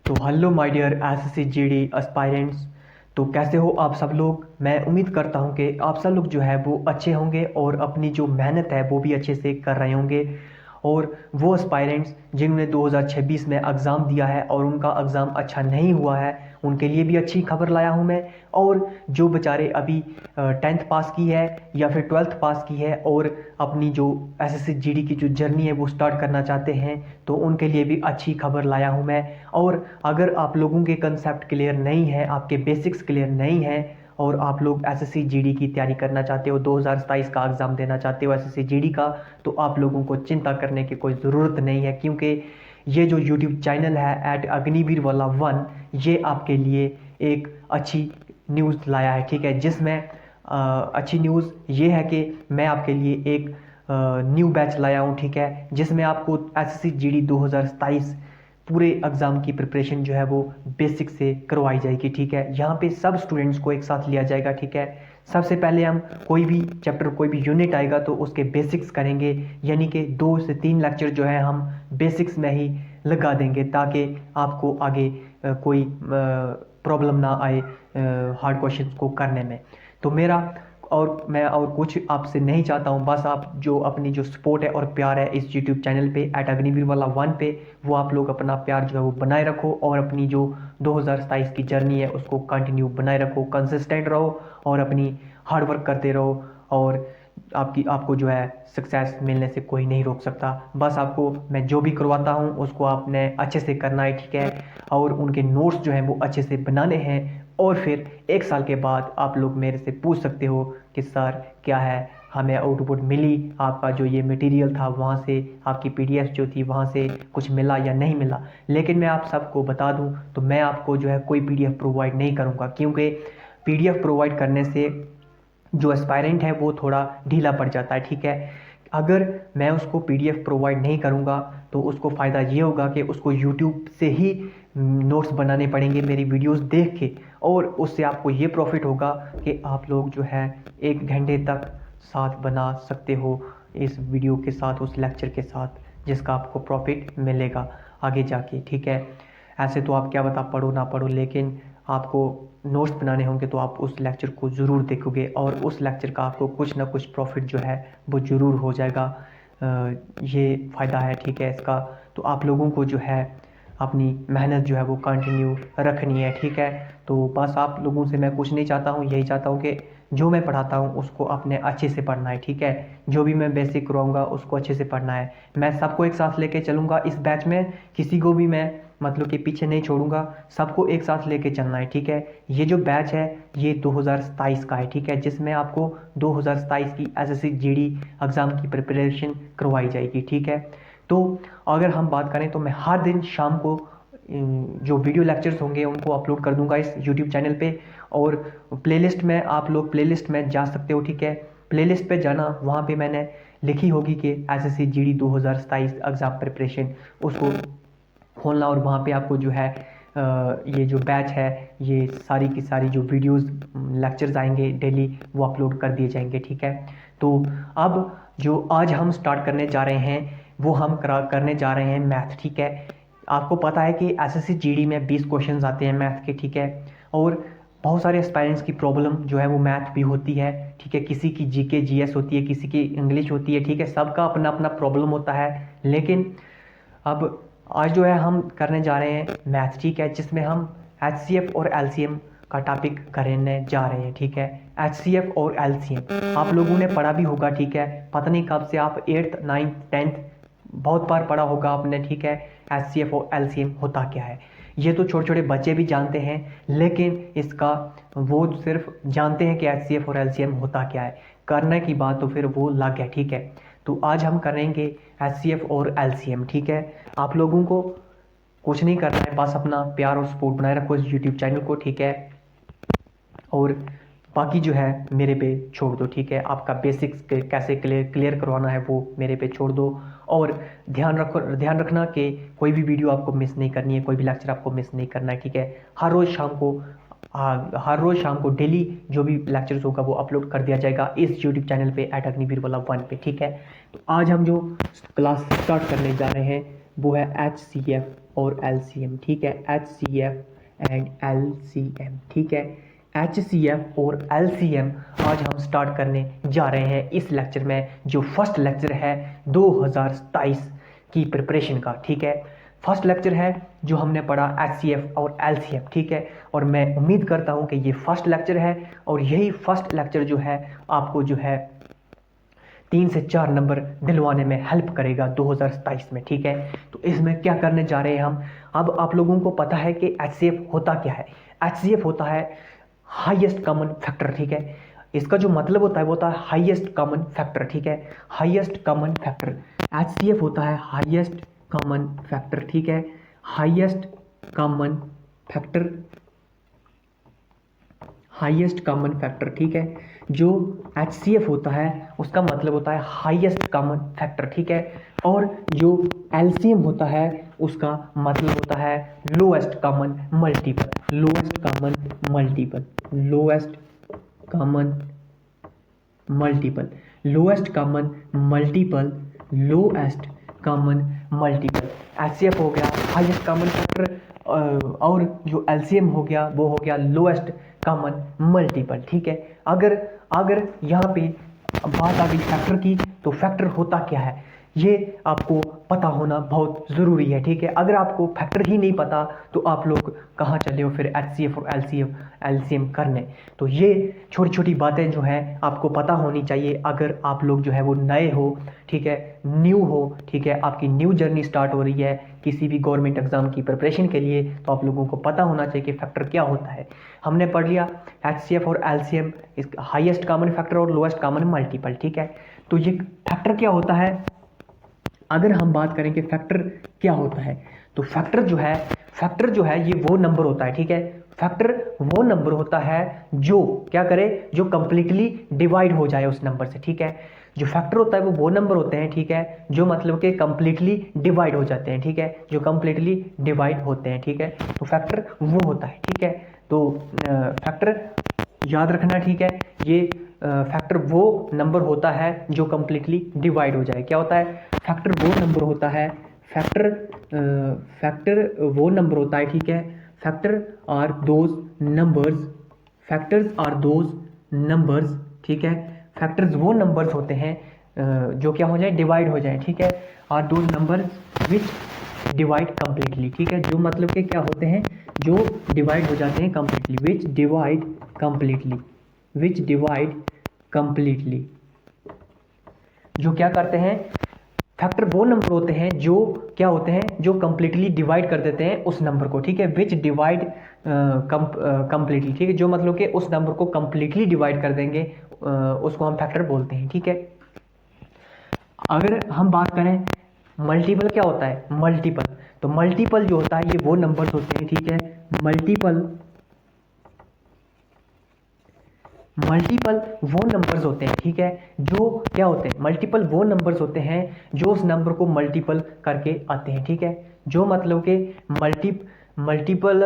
तो hello my dear SSC GD aspirants. तो कैसे हो आप सब लोग। मैं उम्मीद करता हूं कि आप सब लोग जो है वो अच्छे होंगे और अपनी जो मेहनत है वो भी अच्छे से कर रहे होंगे। और वो एस्पायरेंट्स जिन्होंने 2026 में एग्ज़ाम दिया है और उनका एग्ज़ाम अच्छा नहीं हुआ है, उनके लिए भी अच्छी खबर लाया हूं मैं। और जो बेचारे अभी 10th पास की है या फिर 12th पास की है और अपनी जो एसएससी जीडी की जो जर्नी है वो स्टार्ट करना चाहते हैं, तो उनके लिए भी अच्छी खबर लाया हूं मैं। और अगर आप लोगों के कंसेप्ट क्लियर नहीं है, आपके बेसिक्स क्लियर नहीं है और आप लोग एसएससी जीडी की तैयारी करना चाहते हो, 2027 का एग्ज़ाम देना चाहते हो एसएससी जीडी का, तो आप लोगों को चिंता करने की कोई ज़रूरत नहीं है, क्योंकि ये जो यूट्यूब चैनल है एट अग्निवीर वाला 1, ये आपके लिए एक अच्छी न्यूज़ लाया है, ठीक है। जिसमें अच्छी न्यूज़ ये है कि मैं आपके लिए एक न्यू बैच लाया हूँ, ठीक है, जिसमें आपको एसएससी जीडी 2027 पूरे एग्ज़ाम की प्रिपरेशन जो है वो बेसिक से करवाई जाएगी, ठीक है। यहाँ पे सब स्टूडेंट्स को एक साथ लिया जाएगा, ठीक है। सबसे पहले हम कोई भी चैप्टर, कोई भी यूनिट आएगा तो उसके बेसिक्स करेंगे, यानी कि 2 से 3 लेक्चर जो है हम बेसिक्स में ही लगा देंगे, ताकि आपको आगे कोई प्रॉब्लम ना आए हार्ड क्वेश्चंस को करने में। तो मेरा और मैं और कुछ आपसे नहीं चाहता हूँ, बस आप जो अपनी जो सपोर्ट है और प्यार है इस यूट्यूब चैनल पे एट अग्निवीर वाला 1 पे, वो आप लोग अपना प्यार जो है वो बनाए रखो और अपनी जो 2027 की जर्नी है उसको कंटिन्यू बनाए रखो, कंसिस्टेंट रहो और अपनी हार्ड वर्क करते रहो। और आपको जो है सक्सेस मिलने से कोई नहीं रोक सकता। बस आपको मैं जो भी करवाता हूँ उसको आपने अच्छे से करना है, ठीक है। और उनके नोट्स जो हैं वो अच्छे से बनाने हैं, और फिर 1 साल के बाद आप लोग मेरे से पूछ सकते हो कि सर क्या है, हमें आउटपुट मिली, आपका जो ये मटेरियल था वहाँ से, आपकी पीडीएफ जो थी वहाँ से कुछ मिला या नहीं मिला। लेकिन मैं आप सबको बता दूं, तो मैं आपको जो है कोई पीडीएफ प्रोवाइड नहीं करूँगा, क्योंकि पीडीएफ प्रोवाइड करने से जो एस्पायरेंट है वो थोड़ा ढीला पड़ जाता है, ठीक है। अगर मैं उसको पीडीएफ प्रोवाइड नहीं करूँगा तो उसको फ़ायदा ये होगा कि उसको यूट्यूब से ही नोट्स बनाने पड़ेंगे मेरी वीडियोस देख के, और उससे आपको ये प्रॉफिट होगा कि आप लोग जो है 1 घंटे तक साथ बना सकते हो इस वीडियो के साथ, उस लेक्चर के साथ, जिसका आपको प्रॉफिट मिलेगा आगे जाके, ठीक है। ऐसे तो आप क्या बता, पढ़ो ना पढ़ो, लेकिन आपको नोट्स बनाने होंगे तो आप उस लेक्चर को ज़रूर देखोगे और उस लेक्चर का आपको कुछ ना कुछ प्रॉफिट जो है वो ज़रूर हो जाएगा। ये फ़ायदा है, ठीक है, इसका। तो आप लोगों को जो है अपनी मेहनत जो है वो कंटिन्यू रखनी है, ठीक है। तो बस आप लोगों से मैं कुछ नहीं चाहता हूँ, यही चाहता हूँ कि जो मैं पढ़ाता हूँ उसको अपने अच्छे से पढ़ना है, ठीक है। जो भी मैं बेसिक करवाऊँगा उसको अच्छे से पढ़ना है। मैं सबको एक साथ लेके चलूँगा इस बैच में, किसी को भी मैं मतलब कि पीछे नहीं छोड़ूंगा, सबको एक साथ लेके चलना है, ठीक है। ये जो बैच है ये 2027 का है, ठीक है, जिसमें आपको 2027 की एसएससी जीडी एग्ज़ाम की प्रिपरेशन करवाई जाएगी, ठीक है। तो अगर हम बात करें तो मैं हर दिन शाम को जो वीडियो लेक्चर्स होंगे उनको अपलोड कर दूंगा इस यूट्यूब चैनल पे, और प्लेलिस्ट में आप लोग प्लेलिस्ट में जा सकते हो, ठीक है। प्लेलिस्ट पे जाना, वहाँ पे मैंने लिखी होगी कि एसएससी जीडी 2027 एग्ज़ाम प्रिपरेशन, उसको खोलना और वहाँ पे आपको जो है ये जो बैच है, ये सारी की सारी जो वीडियोस लेक्चर्स आएंगे डेली वो अपलोड कर दिए जाएंगे, ठीक है। तो अब जो आज हम स्टार्ट करने जा रहे हैं वो हम करने जा रहे हैं मैथ, ठीक है। आपको पता है कि एसएससी जीडी में 20 क्वेश्चंस आते हैं मैथ के, ठीक है। और बहुत सारे एस्पायरेंट्स की प्रॉब्लम जो है वो मैथ भी होती है, ठीक है। किसी की जीके जीएस होती है, किसी की इंग्लिश होती है, ठीक है, सबका अपना अपना प्रॉब्लम होता है। लेकिन अब आज जो है हम करने जा रहे हैं मैथ, ठीक है, जिसमें हम एचसीएफ और एलसीएम का टॉपिक करने जा रहे हैं, ठीक है। एचसीएफ और एलसीएम आप लोगों ने पढ़ा भी होगा, ठीक है, पता नहीं कब से आप 8th 9th 10th बहुत बार पढ़ा होगा आपने, ठीक है। एचसीएफ और एलसीएम होता क्या है, ये तो छोटे छोटे बच्चे भी जानते हैं, लेकिन इसका वो सिर्फ जानते हैं कि एचसीएफ और एलसीएम होता क्या है, करने की बात तो फिर वो अलग है, ठीक है। तो आज हम करेंगे एचसीएफ और एलसीएम, ठीक है। आप लोगों को कुछ नहीं करना है, बस अपना प्यार और सपोर्ट बनाए रखो इस यूट्यूब चैनल को, ठीक है। और बाकी जो है मेरे पे छोड़ दो, ठीक है। आपका बेसिक्स कैसे क्लियर करवाना है वो मेरे पे छोड़ दो। और ध्यान रखना कि कोई भी वीडियो आपको मिस नहीं करनी है, कोई भी लेक्चर आपको मिस नहीं करना है, ठीक है। हर रोज़ शाम को डेली जो भी लेक्चर्स होगा वो अपलोड कर दिया जाएगा इस यूट्यूब चैनल पे एट अग्निवीर वाला 1 पे, ठीक है। तो आज हम जो क्लास स्टार्ट करने जा रहे हैं वो है एचसीएफ और एलसीएम, ठीक है, HCF एंड LCM, ठीक है, HCF और LCM आज हम स्टार्ट करने जा रहे हैं इस लेक्चर में, जो फर्स्ट लेक्चर है 2027 की प्रिपरेशन का, ठीक है। फर्स्ट लेक्चर है जो हमने पढ़ा HCF और LCM, ठीक है, और मैं उम्मीद करता हूं कि ये फर्स्ट लेक्चर है और यही फर्स्ट लेक्चर जो है आपको जो है 3 से 4 नंबर दिलवाने में हेल्प करेगा 2027 में, ठीक है। तो इसमें क्या करने जा रहे हैं हम, अब आप लोगों को पता है कि HCF होता क्या है। HCF होता है हाईएस्ट कॉमन फैक्टर, ठीक है। इसका जो मतलब होता है वो होता है हाईएस्ट कॉमन फैक्टर, ठीक है, हाईएस्ट कॉमन फैक्टर। HCF होता है हाईएस्ट कॉमन फैक्टर, ठीक है, highest common factor, highest common factor, ठीक है। जो HCF होता है उसका मतलब होता है हाईएस्ट कॉमन फैक्टर, ठीक है, और जो LCM होता है उसका मतलब होता है lowest common multiple, lowest common multiple, lowest common multiple, lowest common multiple, lowest common multiple. HCF हो गया हाईएस्ट कॉमन फैक्टर और जो LCM हो गया वो हो गया लोएस्ट कॉमन मल्टीपल, ठीक है। अगर अगर यहाँ पे बात आ गई फैक्टर की, तो फैक्टर होता क्या है ये आपको पता होना बहुत ज़रूरी है, ठीक है। अगर आपको फैक्टर ही नहीं पता तो आप लोग कहाँ चले हो फिर HCF और LCM करने। तो ये छोटी छोटी बातें जो है आपको पता होनी चाहिए अगर आप लोग जो है वो नए हो, ठीक है, न्यू हो, ठीक है, आपकी न्यू जर्नी स्टार्ट हो रही है किसी भी गवर्नमेंट एग्जाम की प्रिपरेशन के लिए, तो आप लोगों को पता होना चाहिए कि फैक्टर क्या होता है। हमने पढ़ लिया HCF और LCM, इस हाईएस्ट कॉमन फैक्टर और लोएस्ट कॉमन मल्टीपल, ठीक है। तो ये फैक्टर क्या होता है, अगर हम बात करें कि फैक्टर क्या होता है, तो फैक्टर जो है ये वो नंबर होता है, ठीक है। फैक्टर वो नंबर होता है जो क्या करे, जो कंप्लीटली डिवाइड हो जाए उस नंबर से, ठीक है। जो फैक्टर होता है वो नंबर होते हैं, ठीक है, जो मतलब कि कंप्लीटली डिवाइड हो जाते हैं, ठीक है, जो कंप्लीटली डिवाइड होते हैं, ठीक है। तो फैक्टर वो होता है, ठीक है। तो फैक्टर याद रखना, ठीक है, ये फैक्टर वो नंबर होता है जो कंप्लीटली डिवाइड हो जाए। क्या होता है, फैक्टर वो नंबर होता है, फैक्टर वो नंबर होता है, ठीक है। Factor are those numbers, factors are those numbers, ठीक है। फैक्टर्स वो नंबर्स होते हैं जो क्या हो जाए, डिवाइड हो जाए, ठीक है। Are those numbers which divide completely, ठीक है, जो मतलब कि क्या होते हैं, जो डिवाइड हो जाते हैं कंप्लीटली, विच डिवाइड कंप्लीटली, विच डिवाइड कंप्लीटली, जो क्या करते हैं, फैक्टर वो नंबर होते हैं जो क्या होते हैं, जो कंप्लीटली डिवाइड कर देते हैं उस नंबर को, ठीक है, विच डिवाइड कंप्लीटली, ठीक है, जो मतलब कि उस नंबर को कंप्लीटली डिवाइड कर देंगे उसको हम फैक्टर बोलते हैं, ठीक है। अगर हम बात करें मल्टीपल क्या होता है, मल्टीपल, तो मल्टीपल जो होता है ये वो नंबर्स होते हैं, ठीक है, मल्टीपल वो नंबर्स होते हैं, ठीक है, जो क्या होते हैं, मल्टीपल वो नंबर्स होते हैं जो उस नंबर को मल्टीपल करके आते हैं, ठीक है, जो मतलब कि मल्टीपल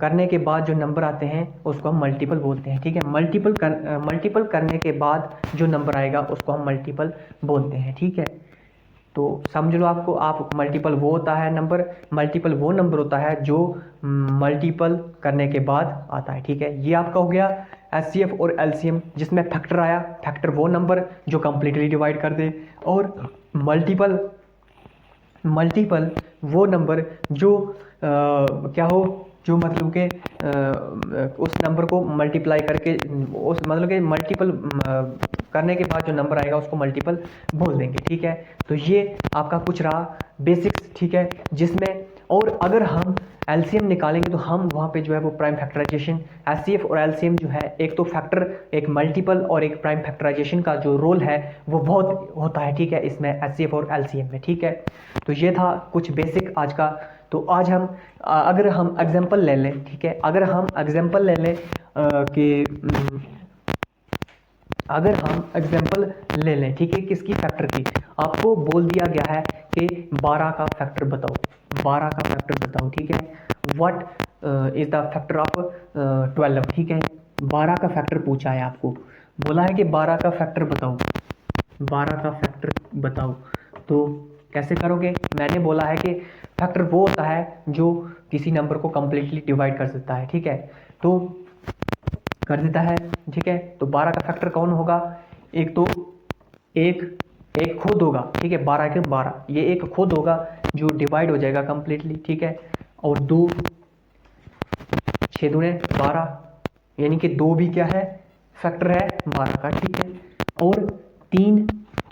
करने के बाद जो नंबर आते हैं उसको हम मल्टीपल बोलते हैं, ठीक है। मल्टीपल करने के बाद जो नंबर आएगा उसको हम मल्टीपल बोलते हैं, ठीक है। तो समझ लो आपको, आप मल्टीपल वो होता है नंबर, मल्टीपल वो नंबर होता है जो मल्टीपल करने के बाद आता है, ठीक है। ये आपका हो गया HCF और LCM, जिसमें फैक्टर आया, फैक्टर वो नंबर जो कंप्लीटली डिवाइड कर दे, और मल्टीपल वो नंबर जो क्या हो, जो मतलब कि उस नंबर को मल्टीप्लाई करके उस मतलब कि मल्टीपल करने के बाद जो नंबर आएगा उसको मल्टीपल बोल देंगे, ठीक है। तो ये आपका कुछ रहा बेसिक्स, ठीक है, जिसमें और अगर हम LCM निकालेंगे तो हम वहाँ पे जो है वो प्राइम फैक्टराइजेशन, HCF और LCM जो है, एक तो फैक्टर, एक मल्टीपल और एक प्राइम फैक्टराइजेशन का जो रोल है वो बहुत होता है, ठीक है, इसमें HCF और LCM में, ठीक है। तो ये था कुछ बेसिक आज का। तो आज हम अगर हम एग्जांपल ले लें, ठीक है, अगर हम एग्जांपल ले लें कि अगर हम एग्जांपल ले लें, ठीक है, किसकी फैक्टर की, आपको बोल दिया गया है कि 12 का फैक्टर बताओ, 12 का फैक्टर बताओ, ठीक है, what is the factor of 12, ठीक है, 12 का फैक्टर पूछा है आपको, बोला है कि 12 का फैक्टर बताओ, 12 का फैक्टर बताओ। तो कैसे करोगे? मैंने बोला है कि फैक्टर वो होता है जो किसी नंबर को कंप्लीटली डिवाइड कर सकता है, ठीक है, तो कर देता है, ठीक है। तो 12 का फैक्टर कौन होगा? एक तो एक एक खुद होगा, ठीक है, 12 के 12, ये एक खुद होगा जो डिवाइड हो जाएगा कंप्लीटली, ठीक है। और 2 6 दूने 12, यानी कि 2 भी क्या है? फैक्टर है 12 का, ठीक है। और 3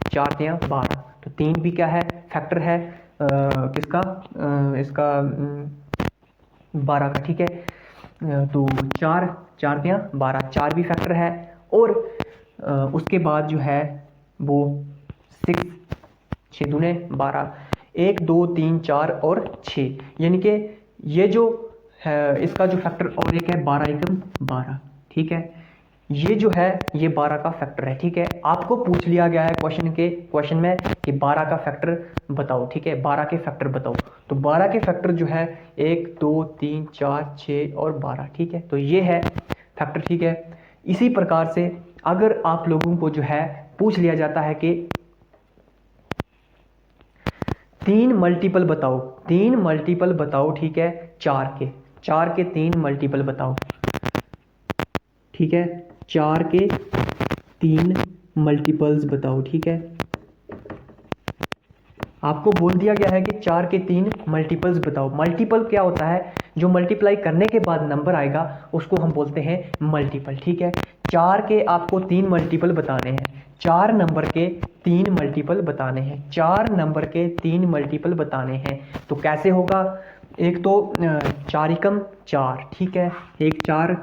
4 तियां 12, तो 3 भी क्या है? फैक्टर है किसका? इसका 12 का, ठीक है। तो 4 4 तियां 12, 4 भी फैक्टर है। और उसके बाद जो है वो 6 6 दूने 12, 1 2 3 4 और 6, यानी कि ये जो है इसका जो फैक्टर और एक है 12 एकम 12, ठीक है। ये जो है ये 12 का फैक्टर है, ठीक है। आपको पूछ लिया गया है क्वेश्चन में कि 12 का फैक्टर बताओ, ठीक है, 12 के फैक्टर बताओ। तो 12 के फैक्टर जो है 1 2 3 4 6 और 12, ठीक है। तो ये है फैक्टर, ठीक है। इसी प्रकार से अगर आप लोगों को जो है पूछ लिया जाता है कि 3 मल्टीपल बताओ, 3 मल्टीपल बताओ, ठीक है, 4 के 3 मल्टीपल बताओ, ठीक है, 4 के 3 मल्टीपल्स बताओ, ठीक है। आपको बोल दिया गया है कि 4 के 3 मल्टीपल्स बताओ। मल्टीपल क्या होता है? जो मल्टीप्लाई करने के बाद नंबर आएगा उसको हम बोलते हैं मल्टीपल, ठीक है। 4 के आपको 3 मल्टीपल बताने हैं, 4 नंबर के 3 मल्टीपल बताने हैं, 4 नंबर के 3 मल्टीपल बताने हैं। तो कैसे होगा? एक तो 4 एकम 4, ठीक है, एक 4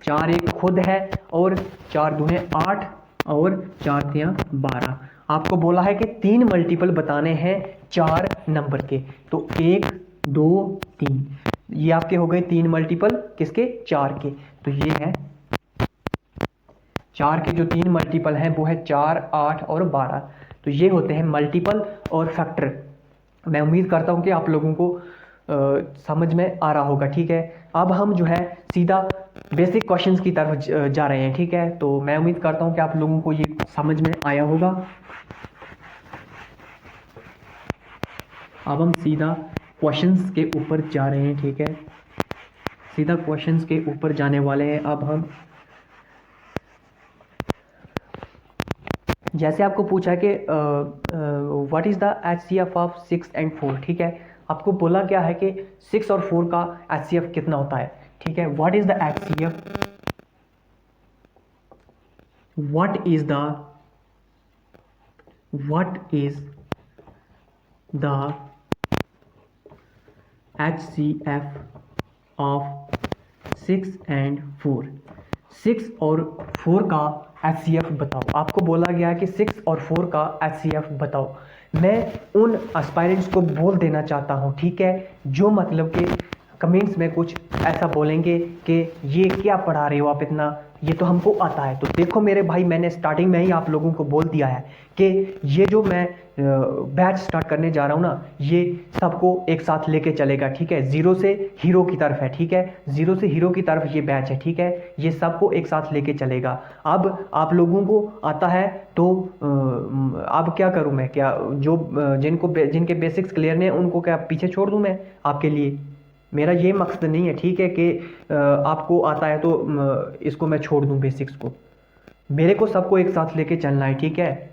4 एक खुद है, और 4 दूने 8 और 4 तियां 12। आपको बोला है कि 3 मल्टीपल बताने हैं 4 नंबर के, तो 1 2 3, ये आपके हो गए 3 मल्टीपल किसके? 4 के। तो ये है 4 के जो 3 मल्टीपल हैं वो है 4 8 और 12। तो ये होते हैं मल्टीपल और फैक्टर। मैं उम्मीद करता हूँ कि आप लोगों को समझ में आ रहा होगा, ठीक है। अब हम जो है सीधा बेसिक क्वेश्चंस की तरफ जा रहे हैं, ठीक है। तो मैं उम्मीद करता हूँ कि आप लोगों को ये समझ में आया होगा। अब हम सीधा क्वेश्चंस के ऊपर जा रहे हैं, ठीक है, सीधा क्वेश्चंस के ऊपर जाने वाले हैं। अब हम जैसे आपको पूछा है कि what is the HCF of 6 and 4, ठीक है। आपको बोला क्या है कि 6 और 4 का HCF कितना होता है, ठीक है। What is the HCF, what is the HCF of 6 and 4, 6 और 4 का HCF बताओ। आपको बोला गया है कि 6 और 4 का HCF बताओ। मैं उन एस्पायरेंट्स को बोल देना चाहता हूँ, ठीक है, जो मतलब कि कमेंट्स में कुछ ऐसा बोलेंगे कि ये क्या पढ़ा रहे हो आप इतना, ये तो हमको आता है। तो देखो मेरे भाई, मैंने स्टार्टिंग में ही आप लोगों को बोल दिया है कि ये जो मैं बैच स्टार्ट करने जा रहा हूँ ना, ये सबको एक साथ लेके चलेगा, ठीक है। जीरो से हीरो की तरफ है, ठीक है, जीरो से हीरो की तरफ ये बैच है, ठीक है। ये सबको एक साथ लेके चलेगा। अब आप लोगों को आता है तो अब क्या करूँ मैं? क्या जो जिनके बेसिक्स क्लियर नहीं है उनको क्या पीछे छोड़ दूँ मैं आपके लिए? मेरा ये मकसद नहीं है, ठीक है, कि आपको आता है तो इसको मैं छोड़ दूं बेसिक्स को। मेरे को सबको एक साथ लेके चलना है, ठीक है।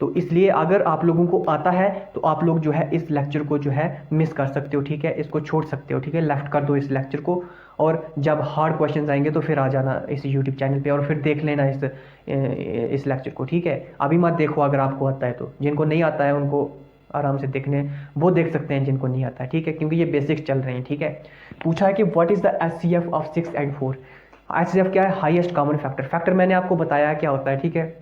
तो इसलिए अगर आप लोगों को आता है तो आप लोग जो है इस लेक्चर को जो है मिस कर सकते हो, ठीक है, इसको छोड़ सकते हो, ठीक है, लेफ्ट कर दो इस लेक्चर को। और जब हार्ड क्वेश्चंस आएंगे तो फिर आ जाना इस यूट्यूब चैनल पे और फिर देख लेना इस लेक्चर को, ठीक है। अभी मत देखो अगर आपको आता है तो, जिनको नहीं आता है उनको आराम से देखने वो देख सकते हैं, जिनको नहीं आता है, ठीक है, क्योंकि ये बेसिक्स चल रहे हैं, ठीक है। पूछा है कि what is the HCF of 6 and 4। HCF क्या है? Highest common factor. फैक्टर मैंने आपको बताया क्या होता है, ठीक है,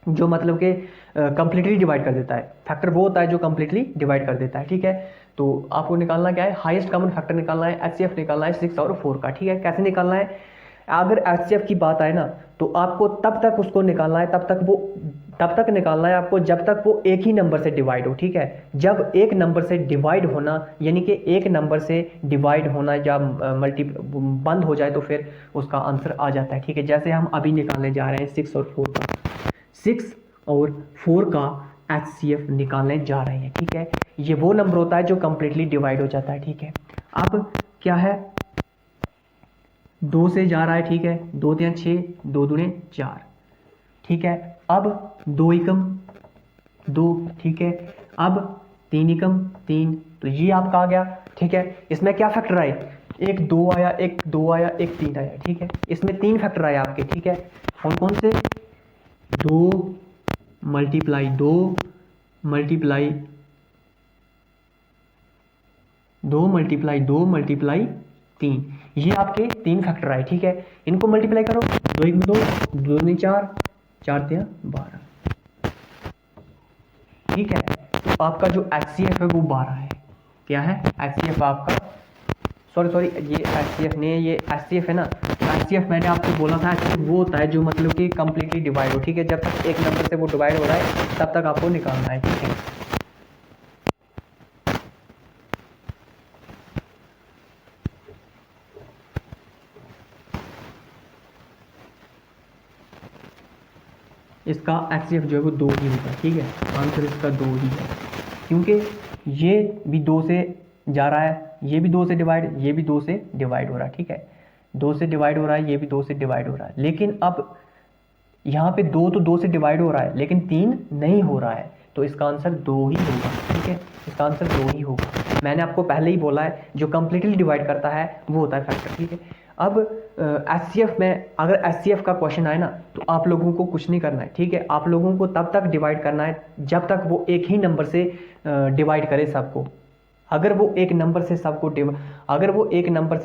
जो मतलब कि कंप्लीटली डिवाइड कर देता है। फैक्टर वो होता है जो कंप्लीटली डिवाइड कर देता है, ठीक है। तो आपको निकालना क्या है? हाईएस्ट कॉमन फैक्टर निकालना है, HCF निकालना है 6 और 4 का, ठीक है। कैसे निकालना है? अगर HCF की बात आए ना तो आपको तब तक उसको निकालना है, तब तक निकालना है आपको जब तक वो एक ही नंबर से डिवाइड हो, ठीक है। जब एक नंबर से डिवाइड होना, यानी कि एक नंबर से डिवाइड होना जब बंद हो जाए तो फिर उसका आंसर आ जाता है, ठीक है। जैसे हम अभी निकालने जा रहे हैं 6 और 4 का। 6 और 4 का HCF निकालने जा रहे हैं, ठीक है। ये वो नंबर होता है जो कंप्लीटली डिवाइड हो जाता है, ठीक है। अब क्या है, 2 से जा रहा है, ठीक है, 2 3 6, 2 दूने 4, ठीक है। अब 2 एकम 2, ठीक है। अब 3 एकम 3, तो ये आपका आ गया, ठीक है। इसमें क्या फैक्टर आए, एक 2 आया, एक 2 आया, एक 3 आया, ठीक है। इसमें 3 फैक्टर आए आपके, ठीक है। कौन कौन से, 2 मल्टीप्लाई 2 मल्टीप्लाई 2 मल्टीप्लाई 2 मल्टीप्लाई 3, ये आपके 3 फैक्टर आए, ठीक है। इनको मल्टीप्लाई करो, 2 एक में 2, 2 में 4, 4 3 12, ठीक है। तो आपका जो HCF है वो 12 है। क्या है HCF आपका, सॉरी ये HCF नहीं है, ये HCF है ना। HCF मैंने आपको बोला था, HCF वो होता है जो मतलब कि कंप्लीटली डिवाइड हो, ठीक है। जब तक एक नंबर से वो डिवाइड हो रहा है तब तक आपको निकालना है, ठीक है। इसका HCF जो है वो 2 ही होगा, ठीक है। आंसर इसका 2 ही है, क्योंकि ये भी 2 से जा रहा है, ये भी 2 से डिवाइड, ये भी 2 से डिवाइड हो रहा है, ठीक है। 2 से डिवाइड हो रहा है, ये भी 2 से डिवाइड हो रहा है। लेकिन अब यहाँ पे 2 तो 2 से डिवाइड हो रहा है, लेकिन 3 नहीं हो रहा है, तो इसका आंसर 2 ही होगा, ठीक है। इसका आंसर 2 ही होगा। मैंने आपको पहले ही बोला है, जो कंप्लीटली डिवाइड करता है वो होता है फैक्टर, ठीक है। अब HCF में अगर HCF का क्वेश्चन आए ना, तो आप लोगों को कुछ नहीं करना है, ठीक है। आप लोगों को तब तक डिवाइड करना है जब तक वो एक ही नंबर से डिवाइड करे सबको। अगर वो एक नंबर से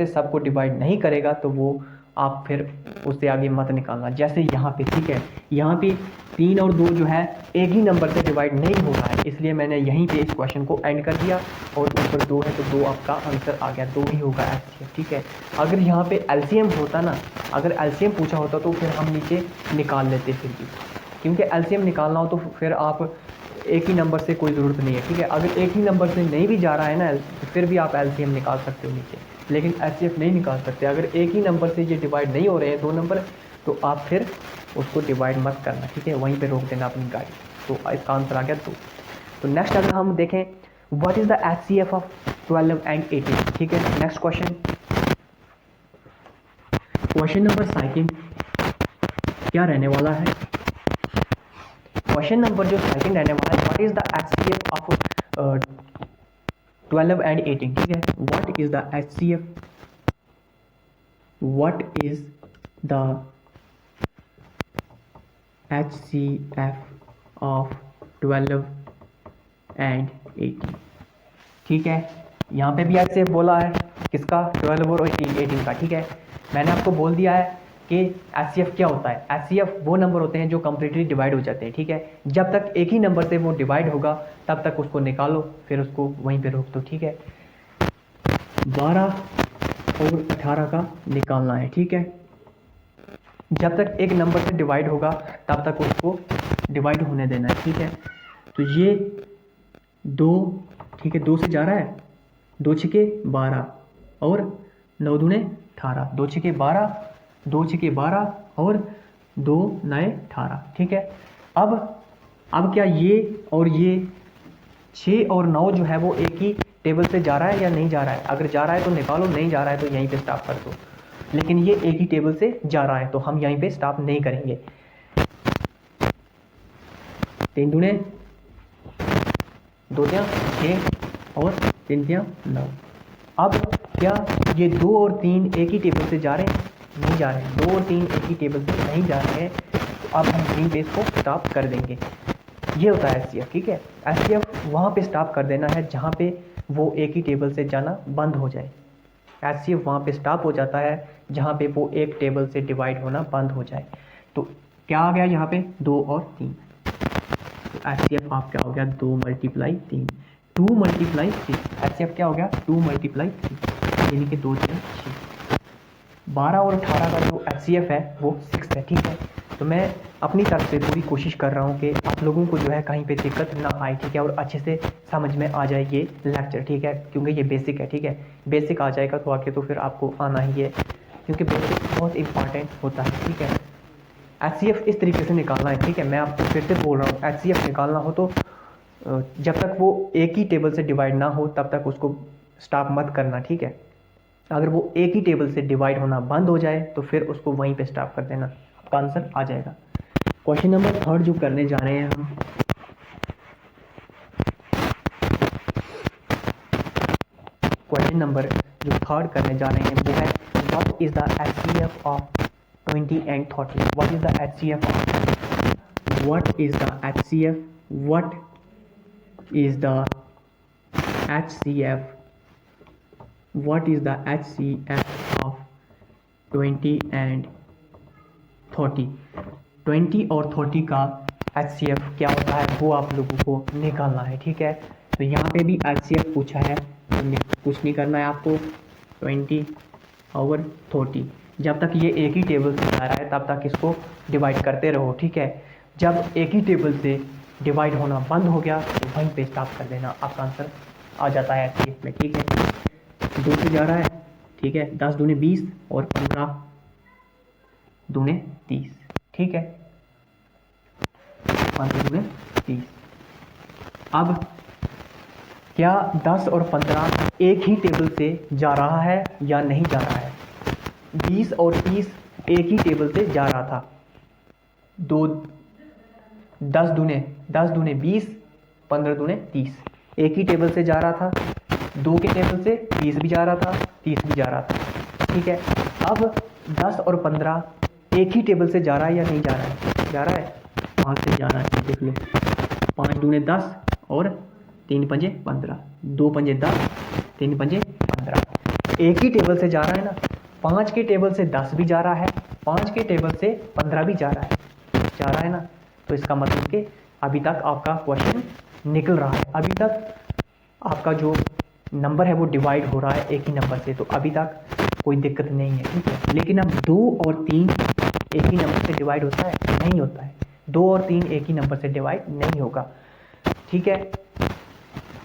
सबको डिवाइड नहीं करेगा तो वो आप फिर उससे आगे मत निकालना। जैसे यहाँ पे, ठीक है, यहाँ पे 3 और 2 जो है एक ही नंबर से डिवाइड नहीं हो रहा है, इसलिए मैंने यहीं पे इस क्वेश्चन को एंड कर दिया। और ऊपर 2 है तो 2 आपका आंसर आ गया, 2 ही होगा HCF, ठीक है। अगर यहाँ पे LCM होता ना, अगर LCM पूछा होता तो फिर हम नीचे निकाल लेते फिर भी, क्योंकि LCM निकालना हो तो फिर आप एक ही नंबर से कोई ज़रूरत नहीं है, ठीक है। अगर एक ही नंबर से नहीं भी जा रहा है ना तो फिर भी आप LCM निकाल सकते हो नीचे, लेकिन HCF नहीं निकाल सकते। अगर एक ही नंबर से ये डिवाइड नहीं हो रहे हैं 2 नंबर, तो आप फिर उसको डिवाइड मत करना, ठीक है। वहीं पे रोक देना अपनी गाड़ी। तो इसका आंसर आ गया 2। तो नेक्स्ट अगर हम देखें, what is the HCF of 12 and 18, ठीक है। नेक्स्ट क्वेश्चन नंबर 2 क्या रहने वाला है। क्वेश्चन नंबर जो 2 रहने वाला है, what is the HCF of 12 and 18, ठीक है। What is the HCF of 12 and 18, ठीक है। यहाँ पे भी HCF बोला है, किसका, 12 और 18 का, ठीक है। मैंने आपको बोल दिया है कि HCF क्या होता है। HCF वो नंबर होते हैं जो कंप्लीटली डिवाइड हो जाते हैं, ठीक है। जब तक एक ही नंबर से वो डिवाइड होगा तब तक उसको निकालो, फिर उसको वहीं पे रोक दो, ठीक है। 12 और 18 का निकालना है, ठीक है। जब तक एक नंबर से डिवाइड होगा तब तक उसको डिवाइड होने देना है, ठीक है। तो ये 2, ठीक है, 2 से जा रहा है, 2 छके 12 और 9 दूने 18, 2 छके 12, 2 छके 12 और 2 9 18, ठीक है। अब क्या ये और ये 6 और 9 जो है वो एक ही टेबल से जा रहा है या नहीं जा रहा है। अगर जा रहा है तो निकालो, नहीं जा रहा है तो यहीं पे स्टॉप कर दो। लेकिन ये एक ही टेबल से जा रहा है तो हम यहीं पे स्टॉप नहीं करेंगे। 3 दूने 2 तियां 6 और 3 तियां 9। अब क्या ये 2 और 3 एक ही टेबल से जा रहे हैं, नहीं जा रहे हैं। 2 और 3 एक ही टेबल से नहीं जा रहे हैं, तो अब हम यहीं पे इसको स्टॉप कर देंगे। ये होता है HCF, ठीक है। HCF वहाँ पे स्टॉप कर देना है जहाँ पे वो एक ही टेबल से जाना बंद हो जाए। HCF वहाँ पे स्टॉप हो जाता है जहाँ पे वो एक टेबल से डिवाइड होना बंद हो जाए। तो क्या आ गया यहाँ पे, 2 और 3। तो HCF आपका हो गया 2 मल्टीप्लाई 3, 2 मल्टीप्लाई 3। HCF क्या हो गया, 2 मल्टीप्लाई 3, यानी कि 2 3 6। 12 और 18 का जो HCF है वो 6 है, ठीक है। तो मैं अपनी तरफ से पूरी कोशिश कर रहा हूँ कि आप लोगों को जो है कहीं पे दिक्कत ना आए, ठीक है। और अच्छे से समझ में आ जाए ये लेक्चर, ठीक है, क्योंकि ये बेसिक है, ठीक है। बेसिक आ जाएगा तो आके तो फिर आपको आना ही है, क्योंकि बेसिक बहुत इंपॉर्टेंट होता है, ठीक है। HCF इस तरीके से निकालना है, ठीक है। मैं आपको फिर से बोल रहा हूँ, HCF निकालना हो तो जब तक वो एक ही टेबल से डिवाइड ना हो तब तक उसको स्टॉप मत करना, ठीक है। अगर वो एक ही टेबल से डिवाइड होना बंद हो जाए तो फिर उसको वहीं पे स्टॉप कर देना, आपका आंसर आ जाएगा। क्वेश्चन नंबर 3 जो करने जा रहे हैं हम, क्वेश्चन नंबर जो 3 करने जा रहे हैं वो है what is the HCF of 20 and 30। What is the HCF of, what is the HCF, what is the HCF, what is the HCF of 20 and 30। 20 और 30 का HCF क्या होता है वो आप लोगों को निकालना है, ठीक है। तो यहाँ पे भी HCF पूछा है, तो कुछ नहीं करना है आपको। 20 और 30, जब तक ये एक ही टेबल से आ रहा है तब तक इसको डिवाइड करते रहो, ठीक है। जब एक ही टेबल से डिवाइड होना बंद हो गया तो वहीं पे स्टॉप कर देना, आपका आंसर आ जाता है HCF में, ठीक है। 2 से जा रहा है, ठीक है। 10 दूने 20 और 15 दूने 30, ठीक है। 5 दूने 30। अब क्या 10 और 15 एक ही टेबल से जा रहा है या नहीं जा रहा है? 20 और 30 एक ही टेबल से जा रहा था। 10 दूने 20, 15 दूने 30, एक ही टेबल से जा रहा था। 2 के टेबल से 20 भी जा रहा था, 30 भी जा रहा था, ठीक है। अब 10 और 15 एक ही टेबल से जा रहा है या नहीं जा रहा है? जा रहा है, 5 से जा रहा है, देख लो। 5 दूने 10 और 3 पंजे 15, 2 पंजे 10, 3 पंजे 15, एक ही टेबल से जा रहा है ना। 5 के टेबल से 10 भी जा रहा है, 5 के टेबल से 15 भी जा रहा है ना। तो इसका मतलब कि अभी तक आपका क्वेश्चन निकल रहा है, अभी तक आपका जो नंबर है वो डिवाइड हो रहा है एक ही नंबर से, तो अभी तक कोई दिक्कत नहीं है, ठीक है। लेकिन अब 2 और 3 एक ही नंबर से डिवाइड होता है? नहीं होता है। 2 और 3 एक ही नंबर से डिवाइड नहीं होगा, ठीक है।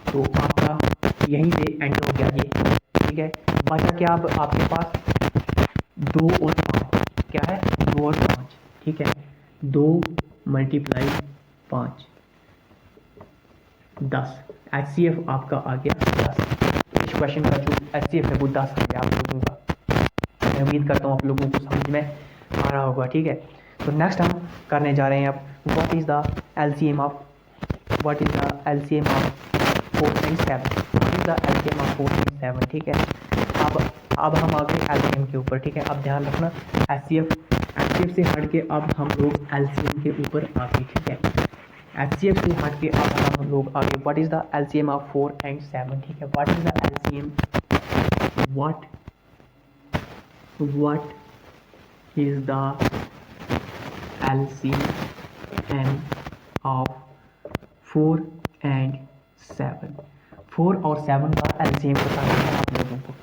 तो आपका यहीं से एंड हो गया ये, ठीक है। बचा क्या अब आपके पास? 2 और 5, क्या है? 2 और 5, ठीक है। 2 मल्टीप्लाई 5, 10। HCF आपका आ गया 10। इस क्वेश्चन का जो HCF है वो 10 आ गया आप लोगों का। मैं उम्मीद करता हूँ आप लोगों को समझ में आ रहा होगा, ठीक है। तो नेक्स्ट हम करने जा रहे हैं अब what is the LCM of 4 and 7। What is the LCM of 4 and 7, ठीक है। अब हम आ गए LCM के ऊपर, ठीक है। अब ध्यान रखना, HCF से हट के अब हम लोग LCM के ऊपर आ गए, ठीक है। HCF से हट के अब हम लोग आगे what is the LCM of 4 and 7, ठीक है। What is the LCM, what is the LCM of 4 and 7। 4 और 7 का LCM बताना है आप लोगों को।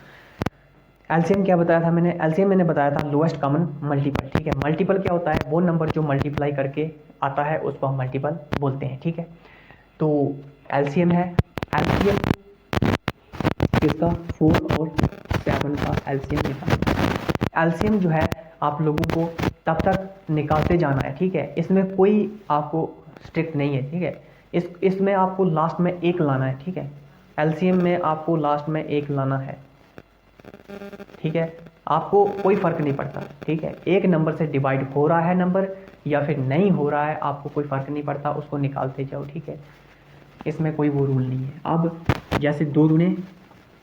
LCM क्या बताया था मैंने? LCM मैंने बताया था लोएस्ट कॉमन मल्टीपल, ठीक है। मल्टीपल क्या होता है? वो नंबर जो मल्टीप्लाई करके आता है उसको हम मल्टीपल बोलते हैं, ठीक है। तो LCM है, LCM किसका? 4 और 7 का LCM निकालना। LCM जो है आप लोगों को तब तक निकालते जाना है, ठीक है। इसमें कोई आपको स्ट्रिक्ट नहीं है, ठीक है। इसमें आपको लास्ट में 1 लाना है, ठीक है। LCM में आपको लास्ट में 1 लाना है, ठीक है। आपको कोई फ़र्क नहीं पड़ता, ठीक है। एक नंबर से डिवाइड हो रहा है नंबर या फिर नहीं हो रहा है, आपको कोई फ़र्क नहीं पड़ता, उसको निकालते जाओ, ठीक है। इसमें कोई वो रूल नहीं है। अब जैसे 2 दूने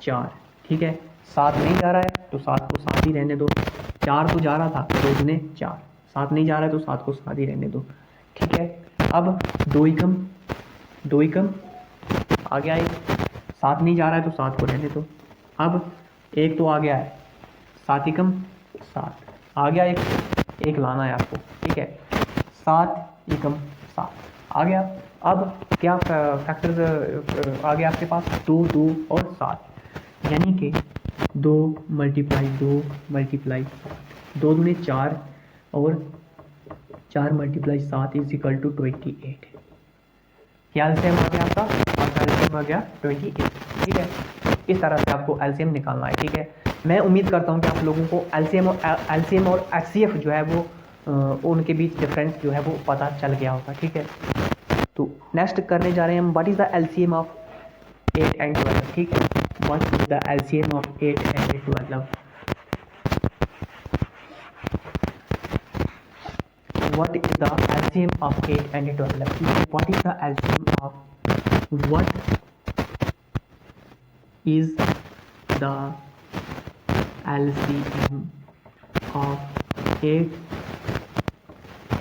4, ठीक है। 7 नहीं जा रहा है तो 7 को 7 ही रहने दो। 4 तो जा रहा था, 2 दूने 4, 7 नहीं जा रहा है तो 7 को 7 ही रहने दो, ठीक है। अब 2 एकम आ गया, 7 नहीं जा रहा है तो 7 को रहने दो। अब 1 तो आ गया है, 7 एकम 7 आ गया, एक लाना है आपको, ठीक है। 7 एकम 7 आ गया। अब क्या फैक्टर्स आ गया आपके पास? 2, 2 और 7, यानी कि 2 मल्टीप्लाई 2 मल्टीप्लाई 2 दूने 4 और 4 मल्टीप्लाई 7 इज इक्वल टू 28। क्या एलसीएम आ गया आपका? आपका एलसीएम आ गया 28, ठीक है। इस तरह से आपको एलसीएम निकालना है, ठीक है। मैं उम्मीद करता हूँ कि आप लोगों को एलसीएम और एचसीएफ जो है वो उनके बीच डिफरेंस जो है वो पता चल गया होगा, ठीक है। तो नेक्स्ट करने जा रहे हैं हम what is the LCM of 8 and 12, ठीक है। What is the LCM of 8 and 12? What is the LCM of 8 and 12? What is the LCM of what is the LCM of 8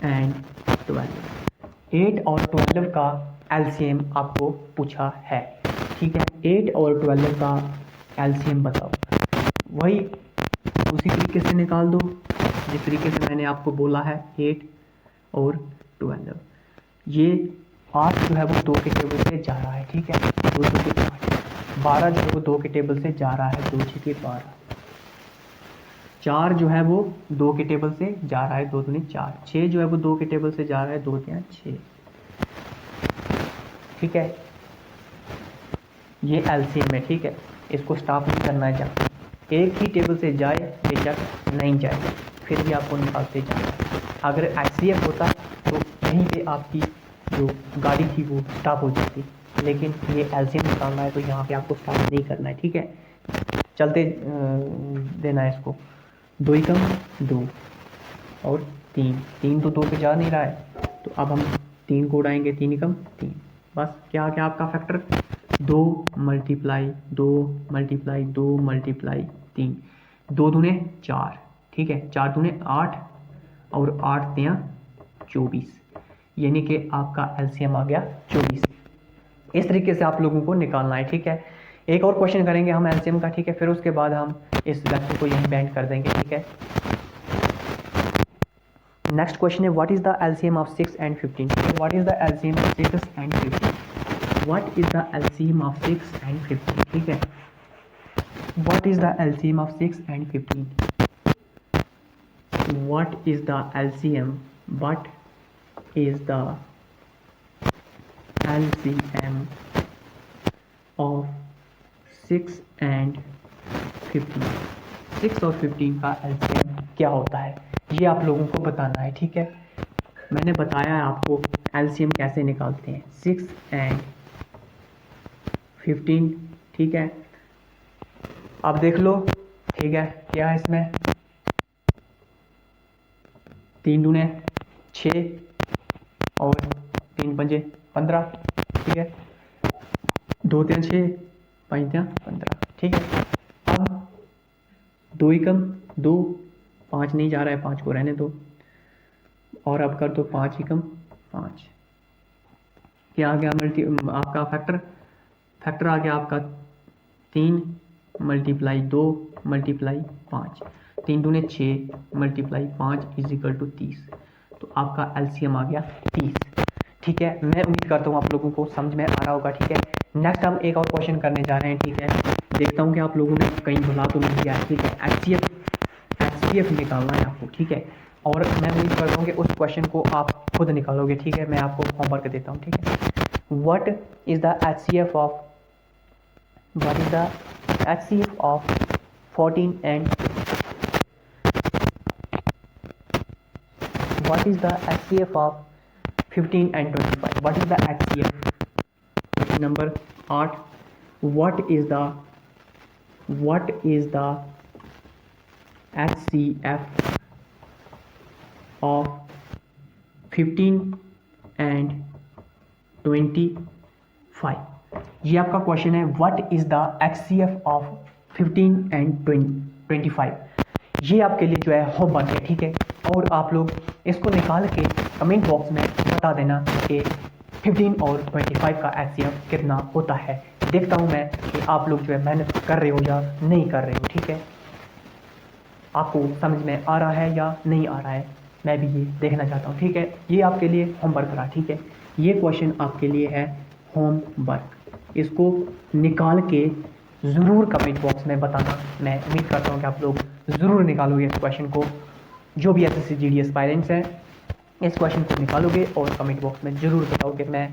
and 12? 8 और 12 का LCM आपको पूछा है, ठीक है। 8 और 12 का LCM बताओ। वही उसी तरीके से निकाल दो जिस तरीके से मैंने आपको बोला है। 8 और 12, ये 8 जो है वो 2 के टेबल से जा रहा है, ठीक है। 2 2 के 8, 12 जो है वो 2 के टेबल से जा रहा है, 2 6 के 12। 4 जो है वो 2 के टेबल से जा रहा है, 2 दूनी 4। 6 जो है वो 2 के टेबल से जा रहा है, 2 3 6, ठीक है। ये एलसीएम है, ठीक है। इसको स्टॉप नहीं करना है, जहाँ एक ही टेबल से जाए बेशक नहीं जाए फिर भी आपको निकालते जाना है। अगर एचसीएफ होता तो यहीं पे आपकी जो गाड़ी थी वो स्टॉप हो जाती, लेकिन ये एलसीएम निकालना है तो यहाँ पे आपको स्टॉप नहीं करना है, ठीक है। चलते देना है इसको। 2 एकम 2 और 3 तो 2 पे जा नहीं रहा है, तो अब हम 3 को उड़ाएंगे, 3 एकम 3। बस क्या आ गया आपका फैक्टर? 2 मल्टीप्लाई 2 मल्टीप्लाई 2 मल्टीप्लाई 3, 2 दूने 4, ठीक है। 4 दूने 8 और 8 3 24, यानी कि आपका एलसीएम आ गया 24। इस तरीके से आप लोगों को निकालना है, ठीक है। एक और क्वेश्चन करेंगे हम एलसीएम का, ठीक है। फिर उसके बाद हम इस लेक्चर को यहीं बैंड कर देंगे, ठीक है। नेक्स्ट क्वेश्चन है what is the LCM of 6 and 15? What is the LCM of 6 and 15? What is the LCM of 6 and 15, ठीक है। What is the LCM of 6 and 15? What is the LCM? What is the LCM of 6 and 15? 6 और 15 का LCM क्या होता है ये आप लोगों को बताना है, ठीक है। मैंने बताया है आपको LCM कैसे निकालते हैं, 6 and 15, ठीक है। अब देख लो, ठीक है। क्या है इसमें? 3 दूने 6 और 3 पंजे 15, ठीक है। 2 3 6 5 3 15, ठीक है। अब 2 एकम 2, 5 नहीं जा रहा है, 5 को रहने दो। और अब कर दो 5 एकम 5। क्या आ गया? आपका फैक्टर आ गया आपका 3 मल्टीप्लाई 2 मल्टीप्लाई 5, 3 दूने 6 मल्टीप्लाई 5 इज इक्वल टू 30। तो आपका एलसीएम आ गया 30, ठीक है। मैं उम्मीद करता हूँ आप लोगों को समझ में आ रहा होगा, ठीक है। नेक्स्ट हम एक और क्वेश्चन करने जा रहे हैं, ठीक है। देखता हूँ कि आप लोगों ने कहीं भुला तो नहीं किया है, ठीक है। एचसीएफ निकालना है आपको, ठीक है। और मैं उम्मीद करता हूँ कि उस क्वेश्चन को आप खुद निकालोगे, ठीक है। मैं आपको होमवर्क देता हूँ, ठीक है। What is the HCF of 14 and what is the HCF of 15 and 25? What is the HCF? Question number 8. What is the HCF of 15 and 25? ये आपका क्वेश्चन है। What is the HCF of 15 and 25? ये आपके लिए जो है homework है, ठीक है। और आप लोग इसको निकाल के कमेंट बॉक्स में बता देना कि 15 और 25 का HCF कितना होता है। देखता हूँ मैं कि आप लोग जो है मेहनत कर रहे हो या नहीं कर रहे हो, ठीक है। आपको समझ में आ रहा है या नहीं आ रहा है, मैं भी ये देखना चाहता हूँ, ठीक है। ये आपके लिए होमवर्क रहा, ठीक है। ये क्वेश्चन आपके लिए है होमवर्क। इसको निकाल के ज़रूर कमेंट बॉक्स में बताना। मैं उम्मीद करता हूँ कि आप लोग ज़रूर निकालोगे इस क्वेश्चन को। जो भी एसएससी जीडी एस्पायरेंट्स हैं इस क्वेश्चन को निकालोगे और कमेंट बॉक्स में ज़रूर बताओगे। मैं